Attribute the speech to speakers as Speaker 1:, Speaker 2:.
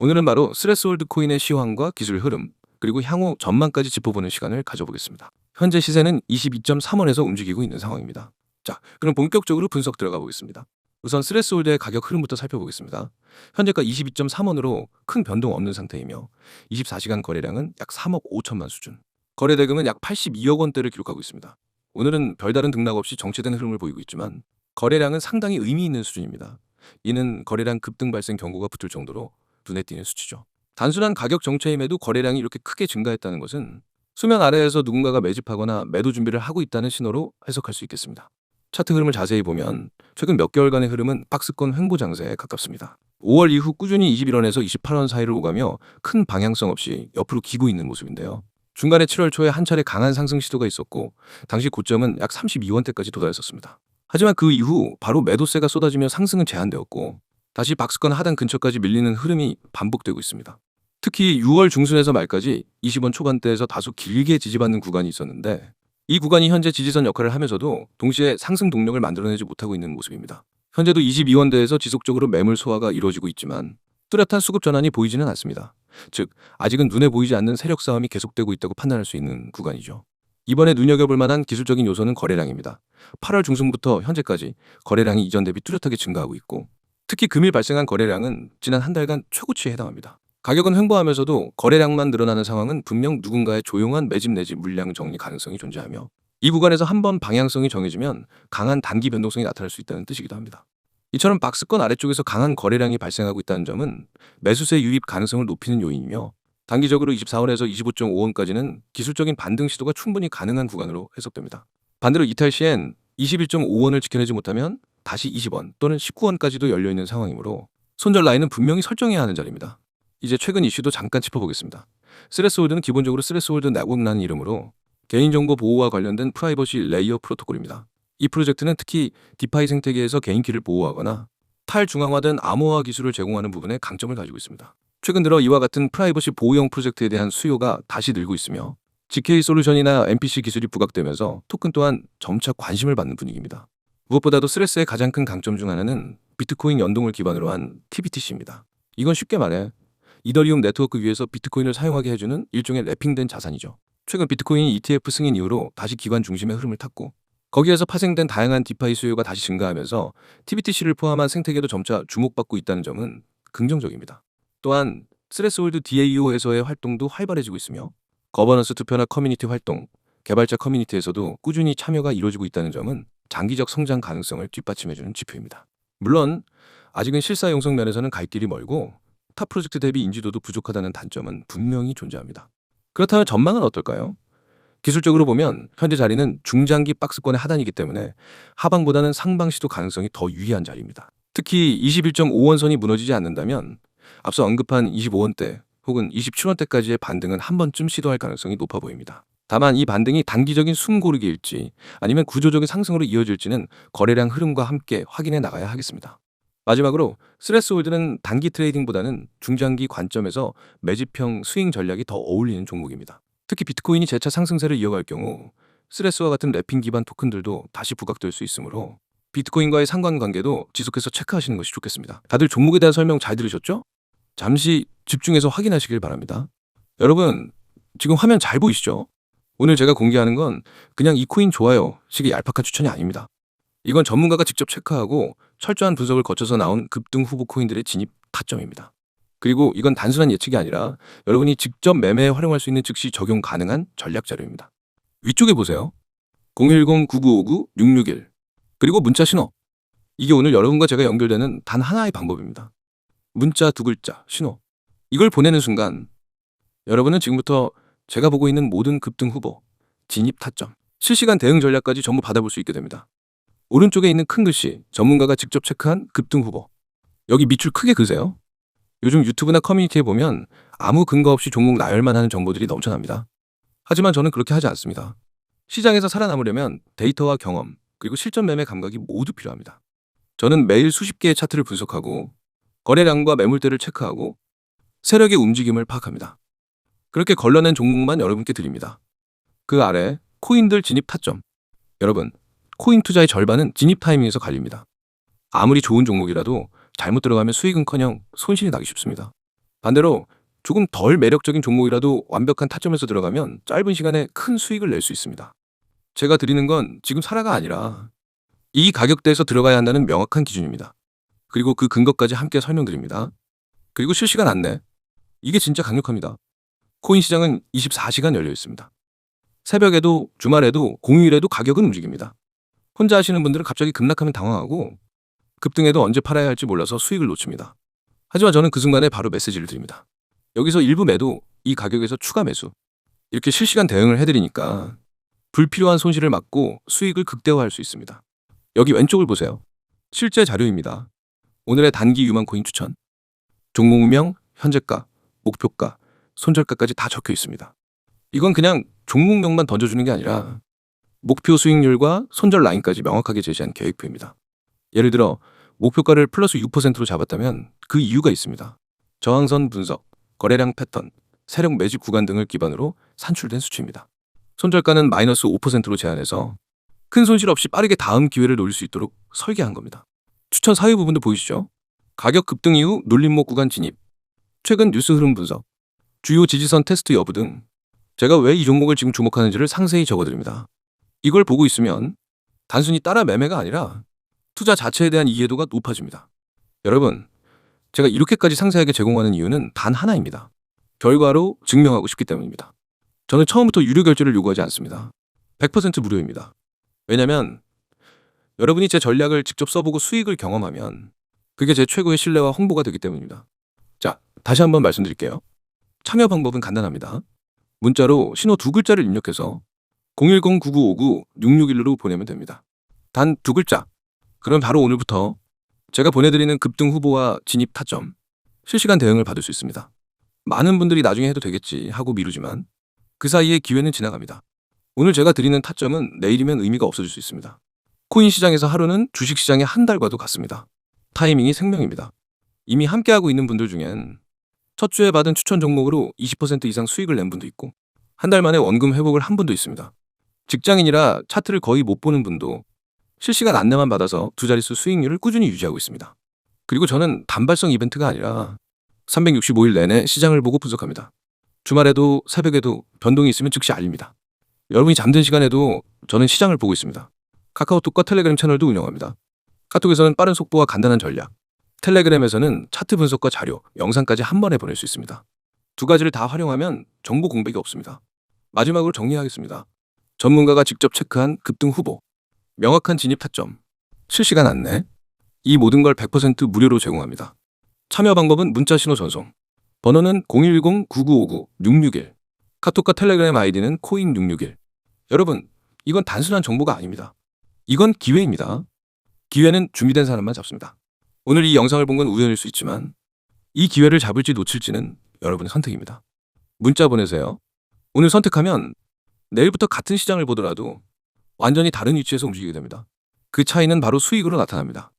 Speaker 1: 오늘은 바로 스레스홀드 코인의 시황과 기술 흐름, 그리고 향후 전망까지 짚어보는 시간을 가져보겠습니다. 현재 시세는 22.3원에서 움직이고 있는 상황입니다. 자, 그럼 본격적으로 분석 들어가 보겠습니다. 우선 스레스홀드의 가격 흐름부터 살펴보겠습니다. 현재가 22.3원으로 큰 변동 없는 상태이며 24시간 거래량은 약 3억 5천만 수준, 거래 대금은 약 82억 원대를 기록하고 있습니다. 오늘은 별다른 등락 없이 정체된 흐름을 보이고 있지만 거래량은 상당히 의미 있는 수준입니다. 이는 거래량 급등 발생 경고가 붙을 정도로 눈에 띄는 수치죠. 단순한 가격 정체임에도 거래량이 이렇게 크게 증가했다는 것은 수면 아래에서 누군가가 매집하거나 매도 준비를 하고 있다는 신호로 해석할 수 있겠습니다. 차트 흐름을 자세히 보면 최근 몇 개월간의 흐름은 박스권 횡보 장세에 가깝습니다. 5월 이후 꾸준히 21원에서 28원 사이를 오가며 큰 방향성 없이 옆으로 기고 있는 모습인데요. 중간에 7월 초에 한 차례 강한 상승 시도가 있었고 당시 고점은 약 32원대까지 도달했었습니다. 하지만 그 이후 바로 매도세가 쏟아지며 상승은 제한되었고 다시 박스권 하단 근처까지 밀리는 흐름이 반복되고 있습니다. 특히 6월 중순에서 말까지 20원 초반대에서 다소 길게 지지받는 구간이 있었는데 이 구간이 현재 지지선 역할을 하면서도 동시에 상승 동력을 만들어내지 못하고 있는 모습입니다. 현재도 22원대에서 지속적으로 매물 소화가 이루어지고 있지만 뚜렷한 수급 전환이 보이지는 않습니다. 즉 아직은 눈에 보이지 않는 세력 싸움이 계속되고 있다고 판단할 수 있는 구간이죠. 이번에 눈여겨볼 만한 기술적인 요소는 거래량입니다. 8월 중순부터 현재까지 거래량이 이전 대비 뚜렷하게 증가하고 있고 특히 금일 발생한 거래량은 지난 한 달간 최고치에 해당합니다. 가격은 횡보하면서도 거래량만 늘어나는 상황은 분명 누군가의 조용한 매집 내지 물량 정리 가능성이 존재하며 이 구간에서 한번 방향성이 정해지면 강한 단기 변동성이 나타날 수 있다는 뜻이기도 합니다. 이처럼 박스권 아래쪽에서 강한 거래량이 발생하고 있다는 점은 매수세 유입 가능성을 높이는 요인이며 단기적으로 24원에서 25.5원까지는 기술적인 반등 시도가 충분히 가능한 구간으로 해석됩니다. 반대로 이탈 시엔 21.5원을 지켜내지 못하면 다시 20원 또는 19원까지도 열려있는 상황이므로 손절 라인은 분명히 설정해야 하는 자리입니다. 이제 최근 이슈도 잠깐 짚어보겠습니다. 스레스홀드는 기본적으로 스레스홀드 네트워크라는 이름으로 개인정보 보호와 관련된 프라이버시 레이어 프로토콜입니다. 이 프로젝트는 특히 디파이 생태계에서 개인키를 보호하거나 탈중앙화된 암호화 기술을 제공하는 부분에 강점을 가지고 있습니다. 최근 들어 이와 같은 프라이버시 보호형 프로젝트에 대한 수요가 다시 늘고 있으며 GK 솔루션이나 MPC 기술이 부각되면서 토큰 또한 점차 관심을 받는 분위기입니다. 무엇보다도 스레스의 가장 큰 강점 중 하나는 비트코인 연동을 기반으로 한 TBTC입니다. 이건 쉽게 말해 이더리움 네트워크 위에서 비트코인을 사용하게 해주는 일종의 랩핑된 자산이죠. 최근 비트코인이 ETF 승인 이후로 다시 기관 중심의 흐름을 탔고 거기에서 파생된 다양한 디파이 수요가 다시 증가하면서 TBTC를 포함한 생태계도 점차 주목받고 있다는 점은 긍정적입니다. 또한 스레스홀드 DAO에서의 활동도 활발해지고 있으며 거버넌스 투표나 커뮤니티 활동, 개발자 커뮤니티에서도 꾸준히 참여가 이루어지고 있다는 점은 장기적 성장 가능성을 뒷받침해주는 지표입니다. 물론 아직은 실사 용성 면에서는 갈 길이 멀고 타 프로젝트 대비 인지도도 부족하다는 단점은 분명히 존재합니다. 그렇다면 전망은 어떨까요? 기술적으로 보면 현재 자리는 중장기 박스권의 하단이기 때문에 하방보다는 상방 시도 가능성이 더 유리한 자리입니다. 특히 21.5원 선이 무너지지 않는다면 앞서 언급한 25원대 혹은 27원대까지의 반등은 한 번쯤 시도할 가능성이 높아 보입니다. 다만 이 반등이 단기적인 숨고르기일지 아니면 구조적인 상승으로 이어질지는 거래량 흐름과 함께 확인해 나가야 하겠습니다. 마지막으로 스레스홀드는 단기 트레이딩보다는 중장기 관점에서 매집형 스윙 전략이 더 어울리는 종목입니다. 특히 비트코인이 재차 상승세를 이어갈 경우 스레스와 같은 랩핑 기반 토큰들도 다시 부각될 수 있으므로 비트코인과의 상관관계도 지속해서 체크하시는 것이 좋겠습니다. 다들 종목에 대한 설명 잘 들으셨죠? 잠시 집중해서 확인하시길 바랍니다. 여러분, 지금 화면 잘 보이시죠? 오늘 제가 공개하는 건 그냥 이 코인 좋아요 식의 얄팍한 추천이 아닙니다. 이건 전문가가 직접 체크하고 철저한 분석을 거쳐서 나온 급등 후보 코인들의 진입 타점입니다. 그리고 이건 단순한 예측이 아니라 여러분이 직접 매매에 활용할 수 있는 즉시 적용 가능한 전략 자료입니다. 위쪽에 보세요. 010-9959-661 그리고 문자 신호. 이게 오늘 여러분과 제가 연결되는 단 하나의 방법입니다. 문자 두 글자, 신호. 이걸 보내는 순간 여러분은 지금부터 제가 보고 있는 모든 급등 후보, 진입 타점, 실시간 대응 전략까지 전부 받아볼 수 있게 됩니다. 오른쪽에 있는 큰 글씨, 전문가가 직접 체크한 급등 후보. 여기 밑줄 크게 그으세요. 요즘 유튜브나 커뮤니티에 보면 아무 근거 없이 종목 나열만 하는 정보들이 넘쳐납니다. 하지만 저는 그렇게 하지 않습니다. 시장에서 살아남으려면 데이터와 경험, 그리고 실전 매매 감각이 모두 필요합니다. 저는 매일 수십 개의 차트를 분석하고 거래량과 매물대를 체크하고 세력의 움직임을 파악합니다. 그렇게 걸러낸 종목만 여러분께 드립니다. 그 아래 코인들 진입 타점. 여러분, 코인 투자의 절반은 진입 타이밍에서 갈립니다. 아무리 좋은 종목이라도 잘못 들어가면 수익은커녕 손실이 나기 쉽습니다. 반대로 조금 덜 매력적인 종목이라도 완벽한 타점에서 들어가면 짧은 시간에 큰 수익을 낼 수 있습니다. 제가 드리는 건 지금 사라가 아니라 이 가격대에서 들어가야 한다는 명확한 기준입니다. 그리고 그 근거까지 함께 설명드립니다. 그리고 실시간 안내. 이게 진짜 강력합니다. 코인 시장은 24시간 열려 있습니다. 새벽에도 주말에도 공휴일에도 가격은 움직입니다. 혼자 하시는 분들은 갑자기 급락하면 당황하고 급등에도 언제 팔아야 할지 몰라서 수익을 놓칩니다. 하지만 저는 그 순간에 바로 메시지를 드립니다. 여기서 일부 매도, 이 가격에서 추가 매수. 이렇게 실시간 대응을 해드리니까 불필요한 손실을 막고 수익을 극대화할 수 있습니다. 여기 왼쪽을 보세요. 실제 자료입니다. 오늘의 단기 유망 코인 추천. 종목명, 현재가, 목표가, 손절가까지 다 적혀 있습니다. 이건 그냥 종목명만 던져주는 게 아니라 목표 수익률과 손절 라인까지 명확하게 제시한 계획표입니다. 예를 들어 목표가를 플러스 6%로 잡았다면 그 이유가 있습니다. 저항선 분석, 거래량 패턴, 세력 매집 구간 등을 기반으로 산출된 수치입니다. 손절가는 마이너스 5%로 제한해서 큰 손실 없이 빠르게 다음 기회를 노릴 수 있도록 설계한 겁니다. 추천 사유 부분도 보이시죠? 가격 급등 이후 눌림목 구간 진입, 최근 뉴스 흐름 분석, 주요 지지선 테스트 여부 등 제가 왜 이 종목을 지금 주목하는지를 상세히 적어드립니다. 이걸 보고 있으면 단순히 따라 매매가 아니라 투자 자체에 대한 이해도가 높아집니다. 여러분, 제가 이렇게까지 상세하게 제공하는 이유는 단 하나입니다. 결과로 증명하고 싶기 때문입니다. 저는 처음부터 유료 결제를 요구하지 않습니다. 100% 무료입니다. 왜냐면 여러분이 제 전략을 직접 써보고 수익을 경험하면 그게 제 최고의 신뢰와 홍보가 되기 때문입니다. 자, 다시 한번 말씀드릴게요. 참여 방법은 간단합니다. 문자로 신호 두 글자를 입력해서 010-9959-661로 보내면 됩니다. 단 두 글자. 그럼 바로 오늘부터 제가 보내드리는 급등 후보와 진입 타점, 실시간 대응을 받을 수 있습니다. 많은 분들이 나중에 해도 되겠지 하고 미루지만 그 사이에 기회는 지나갑니다. 오늘 제가 드리는 타점은 내일이면 의미가 없어질 수 있습니다. 코인 시장에서 하루는 주식 시장의 한 달과도 같습니다. 타이밍이 생명입니다. 이미 함께하고 있는 분들 중엔 첫 주에 받은 추천 종목으로 20% 이상 수익을 낸 분도 있고 한 달 만에 원금 회복을 한 분도 있습니다. 직장인이라 차트를 거의 못 보는 분도 실시간 안내만 받아서 두 자릿수 수익률을 꾸준히 유지하고 있습니다. 그리고 저는 단발성 이벤트가 아니라 365일 내내 시장을 보고 분석합니다. 주말에도 새벽에도 변동이 있으면 즉시 알립니다. 여러분이 잠든 시간에도 저는 시장을 보고 있습니다. 카카오톡과 텔레그램 채널도 운영합니다. 카톡에서는 빠른 속보와 간단한 전략, 텔레그램에서는 차트 분석과 자료, 영상까지 한 번에 보낼 수 있습니다. 두 가지를 다 활용하면 정보 공백이 없습니다. 마지막으로 정리하겠습니다. 전문가가 직접 체크한 급등 후보, 명확한 진입 타점, 실시간 안내, 이 모든 걸 100% 무료로 제공합니다. 참여 방법은 문자 신호 전송, 번호는 010-9959-661, 카톡과 텔레그램 아이디는 코인661. 여러분, 이건 단순한 정보가 아닙니다. 이건 기회입니다. 기회는 준비된 사람만 잡습니다. 오늘 이 영상을 본 건 우연일 수 있지만 이 기회를 잡을지 놓칠지는 여러분의 선택입니다. 문자 보내세요. 오늘 선택하면 내일부터 같은 시장을 보더라도 완전히 다른 위치에서 움직이게 됩니다. 그 차이는 바로 수익으로 나타납니다.